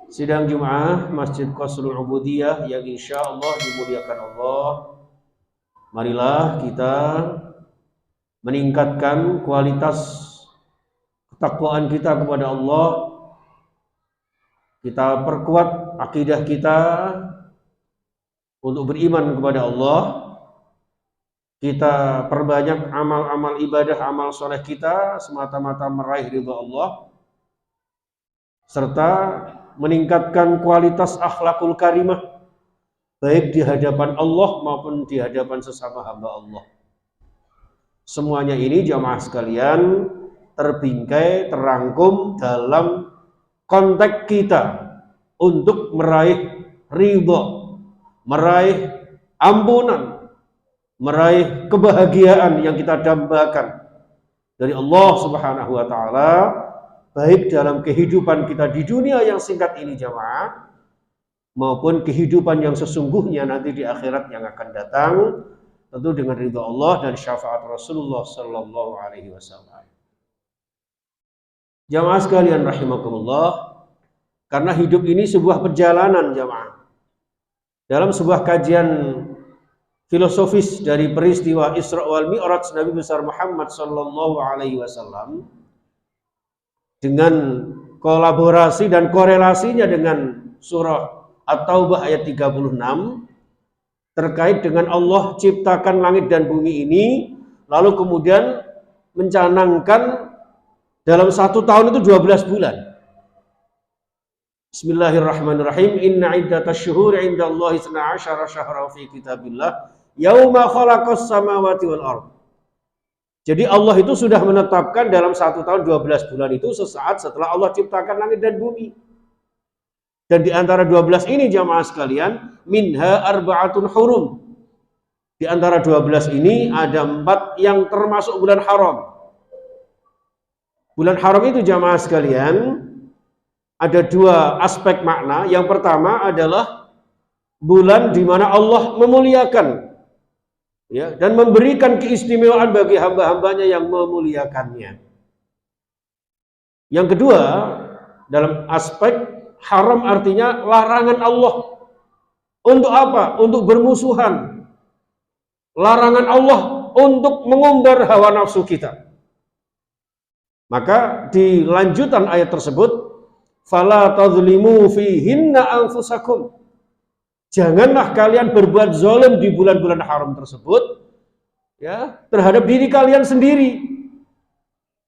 Sidang Jum'ah Masjid Qasrul Ubudiyah yang insya Allah dimuliakan Allah. Marilah kita meningkatkan kualitas ketakwaan kita kepada Allah. Kita perkuat akidah kita untuk beriman kepada Allah. Kita perbanyak amal-amal ibadah, amal soleh kita semata-mata meraih ridha Allah, serta meningkatkan kualitas akhlakul karimah baik di hadapan Allah maupun di hadapan sesama hamba Allah. Semuanya ini jamaah sekalian terbingkai, terangkum dalam konteks kita untuk meraih ridha, meraih ampunan, meraih kebahagiaan yang kita dambakan dari Allah Subhanahu wa taala, baik dalam kehidupan kita di dunia yang singkat ini jamaah, maupun kehidupan yang sesungguhnya nanti di akhirat yang akan datang, tentu dengan ridha Allah dan syafaat Rasulullah sallallahu alaihi wasallam. Jamaah sekalian rahimakumullah, karena hidup ini sebuah perjalanan jamaah. Dalam sebuah kajian filosofis dari peristiwa Isra wal Mi'raj Nabi besar Muhammad sallallahu alaihi wasallam, dengan kolaborasi dan korelasinya dengan surah At-Taubah ayat 36 terkait dengan Allah ciptakan langit dan bumi ini, lalu kemudian mencanangkan dalam 1 tahun itu 12 bulan. Bismillahirrahmanirrahim. Inna iddatash syuhuri 'indallahi 12 syahra fi kitabillah yauma khalaqas samawati wal ardh. Jadi Allah itu sudah menetapkan dalam 1 tahun 12 bulan itu sesaat setelah Allah ciptakan langit dan bumi. Dan di antara 12 ini jamaah sekalian, minha arba'atun hurum. Di antara 12 ini ada 4 yang termasuk bulan haram. Bulan haram itu jamaah sekalian ada 2 aspek makna. Yang pertama adalah bulan di mana Allah memuliakan, ya, dan memberikan keistimewaan bagi hamba-hambanya yang memuliakannya. Yang kedua, dalam aspek haram artinya larangan Allah. Untuk apa? Untuk bermusuhan. Larangan Allah untuk mengumbar hawa nafsu kita. Maka di lanjutan ayat tersebut, fala tadzlimu fihinna anfusakum. Janganlah kalian berbuat zalim di bulan-bulan haram tersebut, ya, terhadap diri kalian sendiri.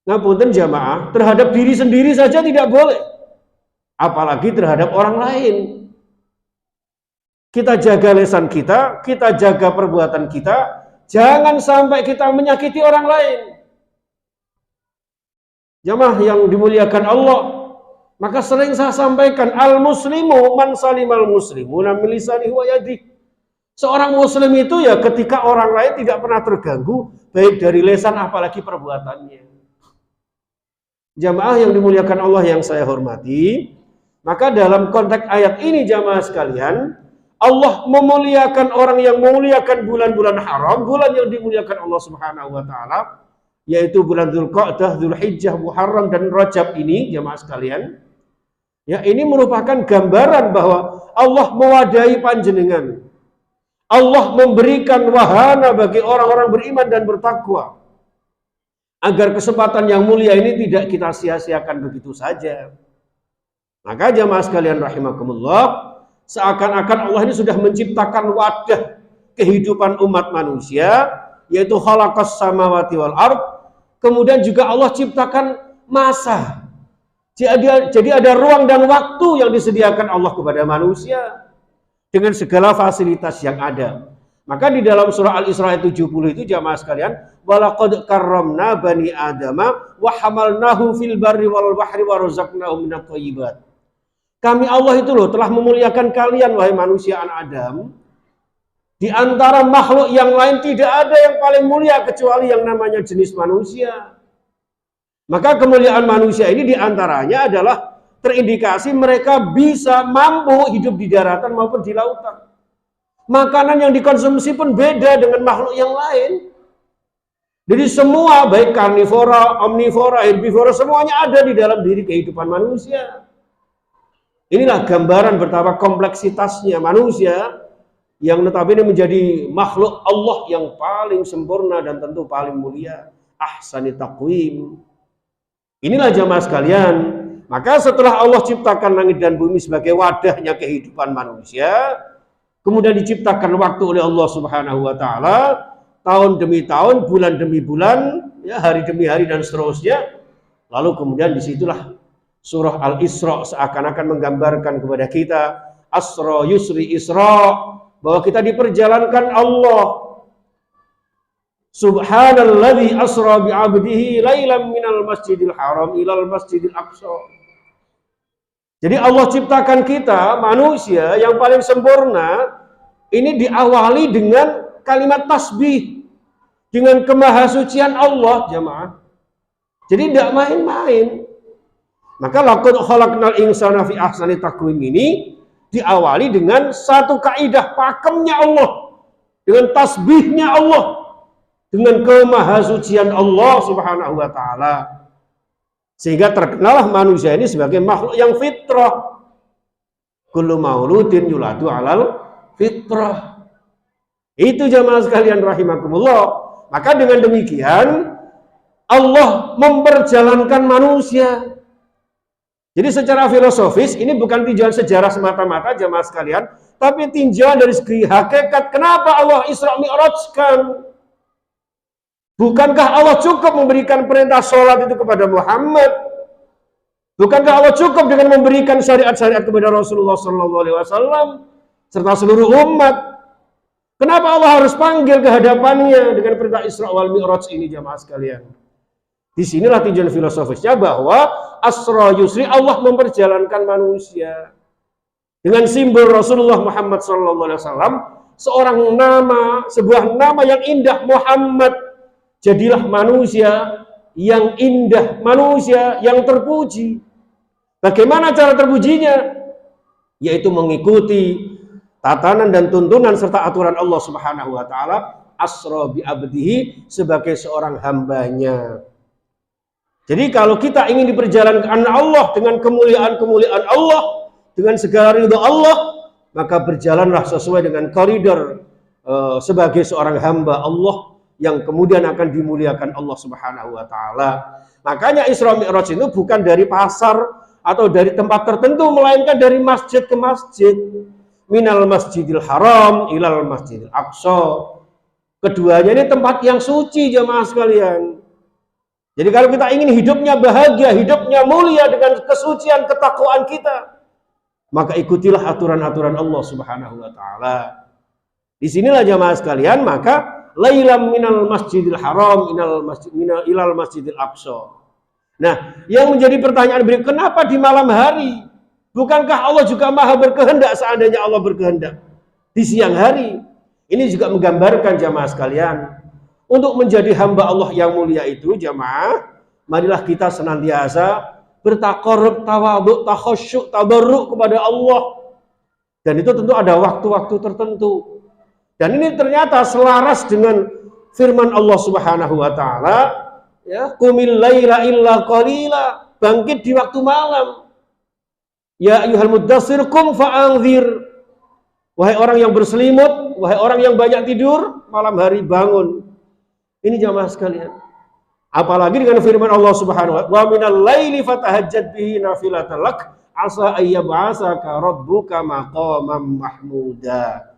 Ngapunten jamaah, terhadap diri sendiri saja tidak boleh, apalagi terhadap orang lain. Kita jaga lisan kita, kita jaga perbuatan kita, jangan sampai kita menyakiti orang lain. Jamaah yang dimuliakan Allah, maka sering saya sampaikan, al-muslimu man salimal muslimuna min lisanihi wa yadihi. Seorang muslim itu ya ketika orang lain tidak pernah terganggu baik dari lisan apalagi perbuatannya. Jamaah yang dimuliakan Allah yang saya hormati, maka dalam konteks ayat ini jamaah sekalian, Allah memuliakan orang yang memuliakan bulan-bulan haram, bulan yang dimuliakan Allah Subhanahu wa taala, yaitu bulan Dzulqa'dah, Dzulhijjah, Muharram dan Rajab ini jamaah sekalian. Ya, ini merupakan gambaran bahwa Allah mewadahi panjenengan. Allah memberikan wahana bagi orang-orang beriman dan bertakwa, agar kesempatan yang mulia ini tidak kita sia-siakan begitu saja. Maka jamaah sekalian rahimakumullah, seakan-akan Allah ini sudah menciptakan wadah kehidupan umat manusia, yaitu khalaqas samawati wal ardh. Kemudian juga Allah ciptakan masa. Jadi ada ruang dan waktu yang disediakan Allah kepada manusia dengan segala fasilitas yang ada. Maka di dalam surah Al-Isra ayat 70 itu jamaah sekalian, walaqad karramna bani adama wa hamalnahum fil barri wal bahri wa razaqnahum minat thayyibat. Kami Allah itu loh telah memuliakan kalian wahai manusia anak Adam. Di antara makhluk yang lain tidak ada yang paling mulia kecuali yang namanya jenis manusia. Maka kemuliaan manusia ini diantaranya adalah terindikasi mereka bisa mampu hidup di daratan maupun di lautan. Makanan yang dikonsumsi pun beda dengan makhluk yang lain. Jadi semua baik karnivora, omnivora, herbivora semuanya ada di dalam diri kehidupan manusia. Inilah gambaran betapa kompleksitasnya manusia yang notabene menjadi makhluk Allah yang paling sempurna dan tentu paling mulia. Ahsani taqwim. Inilah jamaah sekalian. Maka setelah Allah ciptakan langit dan bumi sebagai wadahnya kehidupan manusia, kemudian diciptakan waktu oleh Allah Subhanahu wa taala, tahun demi tahun, bulan demi bulan, ya, hari demi hari dan seterusnya. Lalu kemudian disitulah surah Al-Isra seakan-akan menggambarkan kepada kita asra yusri isra, bahwa kita diperjalankan Allah. Subhanalladzi asra bi'abdihi lailan minal masjidil haram ilal masjidil aqsa. Jadi Allah ciptakan kita manusia yang paling sempurna ini diawali dengan kalimat tasbih, dengan kemahasucian Allah, jamaah. Jadi tidak main-main. Maka laqad khalaqnal insana fi ahsani taqwim ini diawali dengan satu kaidah pakemnya Allah, dengan tasbihnya Allah, dengan kemahasucian Allah Subhanahu wa taala. Sehingga terkenalah manusia ini sebagai makhluk yang fitrah. Kullu mauludin yuladu alal fitrah. Itu jamaah sekalian rahimakumullah. Maka dengan demikian Allah memperjalankan manusia. Jadi secara filosofis ini bukan tinjauan sejarah semata-mata jamaah sekalian, tapi tinjauan dari segi hakikat kenapa Allah Isra Mi'rajkan. Bukankah Allah cukup memberikan perintah sholat itu kepada Muhammad? Bukankah Allah cukup dengan memberikan syariat-syariat kepada Rasulullah SAW serta seluruh umat? Kenapa Allah harus panggil ke hadapannya dengan perintah Isra wal Mi'raj ini jamaah sekalian? Disinilah tinjauan filosofisnya bahwa Asra Yusri Allah memperjalankan manusia dengan simbol Rasulullah Muhammad SAW, seorang nama, sebuah nama yang indah Muhammad. Jadilah manusia yang indah, manusia yang terpuji. Bagaimana cara terpujinya? Yaitu mengikuti tatanan dan tuntunan serta aturan Allah Subhanahu wa taala, asra bi abdihi, sebagai seorang hambanya. Jadi kalau kita ingin diperjalankan Allah dengan kemuliaan-kemuliaan Allah, dengan segala ridha Allah, maka berjalanlah sesuai dengan koridor sebagai seorang hamba Allah yang kemudian akan dimuliakan Allah Subhanahu wa taala. Makanya Isra Mi'raj itu bukan dari pasar atau dari tempat tertentu, melainkan dari masjid ke masjid. Minal Masjidil Haram ilal Masjidil Aqsa. Keduanya ini tempat yang suci jamaah sekalian. Jadi kalau kita ingin hidupnya bahagia, hidupnya mulia dengan kesucian ketakwaan kita, maka ikutilah aturan-aturan Allah Subhanahu wa taala. Disinilah jamaah sekalian, maka lailam minal masjidil haram ilal masjidil aqsa. Nah, yang menjadi pertanyaan berikut, kenapa di malam hari? Bukankah Allah juga maha berkehendak seandainya Allah berkehendak di siang hari? Ini juga menggambarkan jamaah sekalian, untuk menjadi hamba Allah yang mulia itu jamaah, marilah kita senantiasa bertaqarrub, tawadhu, takhasyuk, tabarruk kepada Allah. Dan itu tentu ada waktu-waktu tertentu. Dan ini ternyata selaras dengan firman Allah Subhanahu wa taala, ya, qumil laila illa qalila, bangkit di waktu malam. Ya ayyuhal muddatsir qum fa'anzir. Wahai orang yang berselimut, wahai orang yang banyak tidur, malam hari bangun. Ini jamaah sekalian. Apalagi dengan firman Allah Subhanahu wa taala, wa minal laili fatahajjad bihi nafilatan lak asa ayyab'asaka rabbuka maqaman mahmuda.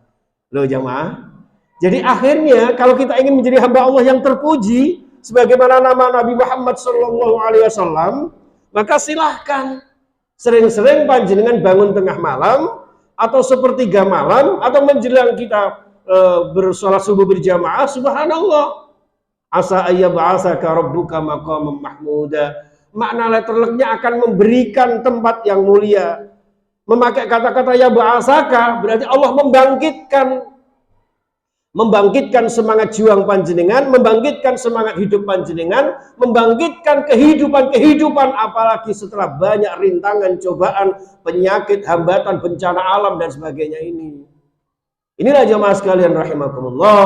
Loh jamaah. Jadi akhirnya kalau kita ingin menjadi hamba Allah yang terpuji sebagaimana nama Nabi Muhammad SAW, maka silahkan sering-sering panjenengan bangun tengah malam atau sepertiga malam atau menjelang kita bersolat subuh berjamaah. Subhanallah. Asa ayyab'asaka rabbuka maqaman mahmuda. Makna letterleknya akan memberikan tempat yang mulia. Memakai kata-kata ya ba'asaka berarti Allah membangkitkan semangat juang panjenengan, membangkitkan semangat hidup panjenengan, membangkitkan kehidupan apalagi setelah banyak rintangan, cobaan, penyakit, hambatan, bencana alam dan sebagainya ini. Inilah jamaah sekalian rahimakumullah,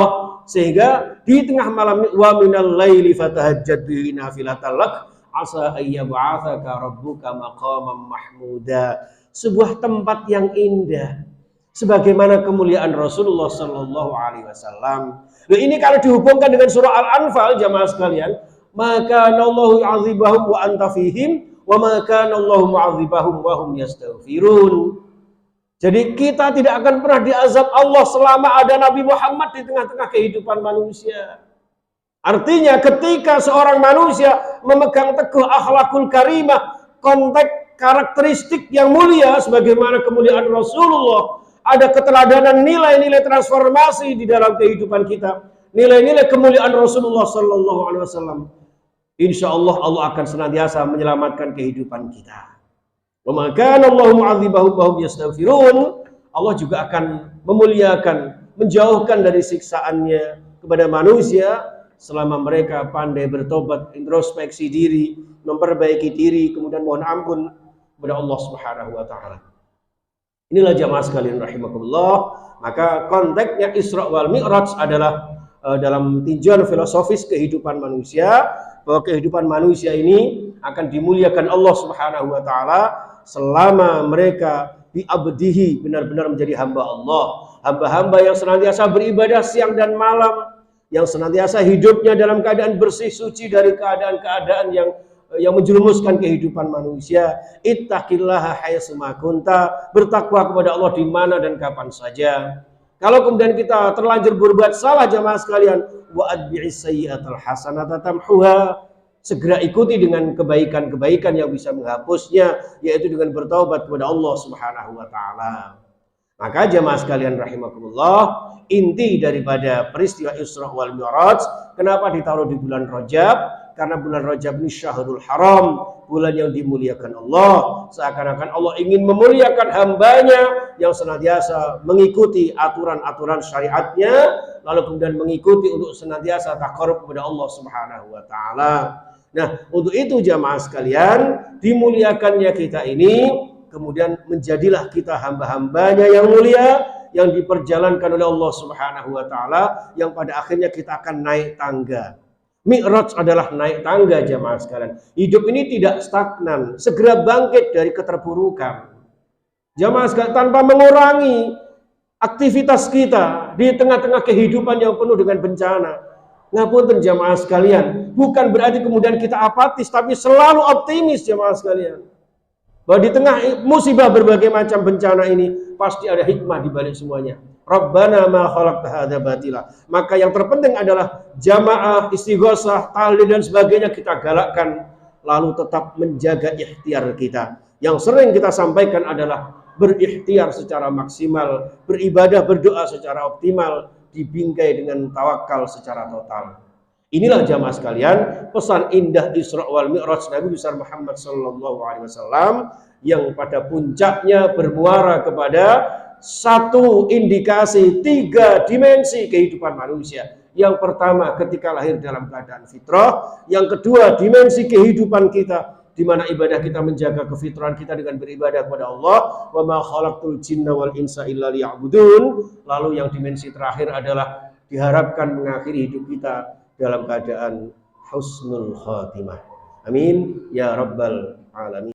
sehingga di tengah malam wa minal laili fatahajjad bihi nafilatan lak asa ayyab'atsaka rabbuka maqaman mahmuda. sebuah tempat yang indah, sebagaimana kemuliaan Rasulullah Sallallahu Alaihi Wasallam. Nah, ini kalau dihubungkan dengan surah Al-Anfal, jamaah sekalian, maka Allahu yu'adzibahum wa anta fihim, wa maka Allahu mu'adzibahum wa hum yastaghfirun. Jadi kita tidak akan pernah diazab Allah selama ada Nabi Muhammad di tengah-tengah kehidupan manusia. Artinya ketika seorang manusia memegang teguh akhlakul karimah, konteks karakteristik yang mulia sebagaimana kemuliaan Rasulullah, ada keteladanan nilai-nilai transformasi di dalam kehidupan kita, nilai-nilai kemuliaan Rasulullah Sallallahu Alaihi Wasallam, insya Allah Allah akan senantiasa menyelamatkan kehidupan kita. Wa maka Allahu mu'adzibahum wa hum yastaghfirun. Allah juga akan memuliakan, menjauhkan dari siksaannya kepada manusia selama mereka pandai bertobat, introspeksi diri, memperbaiki diri, kemudian mohon ampun kepada Allah Subhanahu wa taala. Inilah jamaah sekalian rahimakumullah, maka konteksnya Isra wal Mi'raj adalah dalam tinjauan filosofis kehidupan manusia, bahwa kehidupan manusia ini akan dimuliakan Allah Subhanahu wa taala selama mereka bi'abdihi, benar-benar menjadi hamba Allah, hamba-hamba yang senantiasa beribadah siang dan malam, yang senantiasa hidupnya dalam keadaan bersih suci dari keadaan-keadaan yang menjerumuskan kehidupan manusia. Ittaqillaha haitsuma kunta, bertakwa kepada Allah di mana dan kapan saja. Kalau kemudian kita terlanjur berbuat salah, jamaah sekalian, wa adbi'is sayyi'atal hasanata tamhuha, segera ikuti dengan kebaikan-kebaikan yang bisa menghapusnya, yaitu dengan bertaubat kepada Allah Subhanahu wa taala. Maka jamaah sekalian rahimakumullah, inti daripada peristiwa Isra wal Mi'raj, kenapa ditaruh di bulan Rajab? Karena bulan Rajab ini syahrul haram, bulan yang dimuliakan Allah. Seakan-akan Allah ingin memuliakan hambanya yang senantiasa mengikuti aturan-aturan syariatnya, lalu kemudian mengikuti untuk senantiasa taqarrub kepada Allah Subhanahu wa taala. Nah, untuk itu jamaah sekalian, dimuliakannya kita ini, kemudian menjadilah kita hamba-hambanya yang mulia, yang diperjalankan oleh Allah Subhanahu wa taala, yang pada akhirnya kita akan naik tangga. Mi'raj adalah naik tangga jamaah sekalian. Hidup ini tidak stagnan, segera bangkit dari keterpurukan. Jamaah sekalian, tanpa mengurangi aktivitas kita di tengah-tengah kehidupan yang penuh dengan bencana. Ngapunten jamaah sekalian, bukan berarti kemudian kita apatis, tapi selalu optimis jamaah sekalian. Bahwa di tengah musibah berbagai macam bencana ini pasti ada hikmah di balik semuanya. Rabbana ma khalaqta hadza batila. Maka yang terpenting adalah jamaah, istighosah, tahlil dan sebagainya kita galakkan, lalu tetap menjaga ikhtiar kita. Yang sering kita sampaikan adalah berikhtiar secara maksimal, beribadah, berdoa secara optimal, dibingkai dengan tawakal secara total. Inilah jamaah sekalian pesan indah Isra wal Mi'raj Nabi besar Muhammad sallallahu alaihi wasallam, yang pada puncaknya bermuara kepada satu indikasi 3 dimensi kehidupan manusia. Yang pertama ketika lahir dalam keadaan fitrah, yang kedua dimensi kehidupan kita di mana ibadah kita menjaga kefitrahan kita dengan beribadah kepada Allah, wa ma khalaqtul jinna wal insa illa liya'budun. Lalu yang dimensi terakhir adalah diharapkan mengakhiri hidup kita dalam keadaan husnul khatimah. Amin ya rabbal alamin.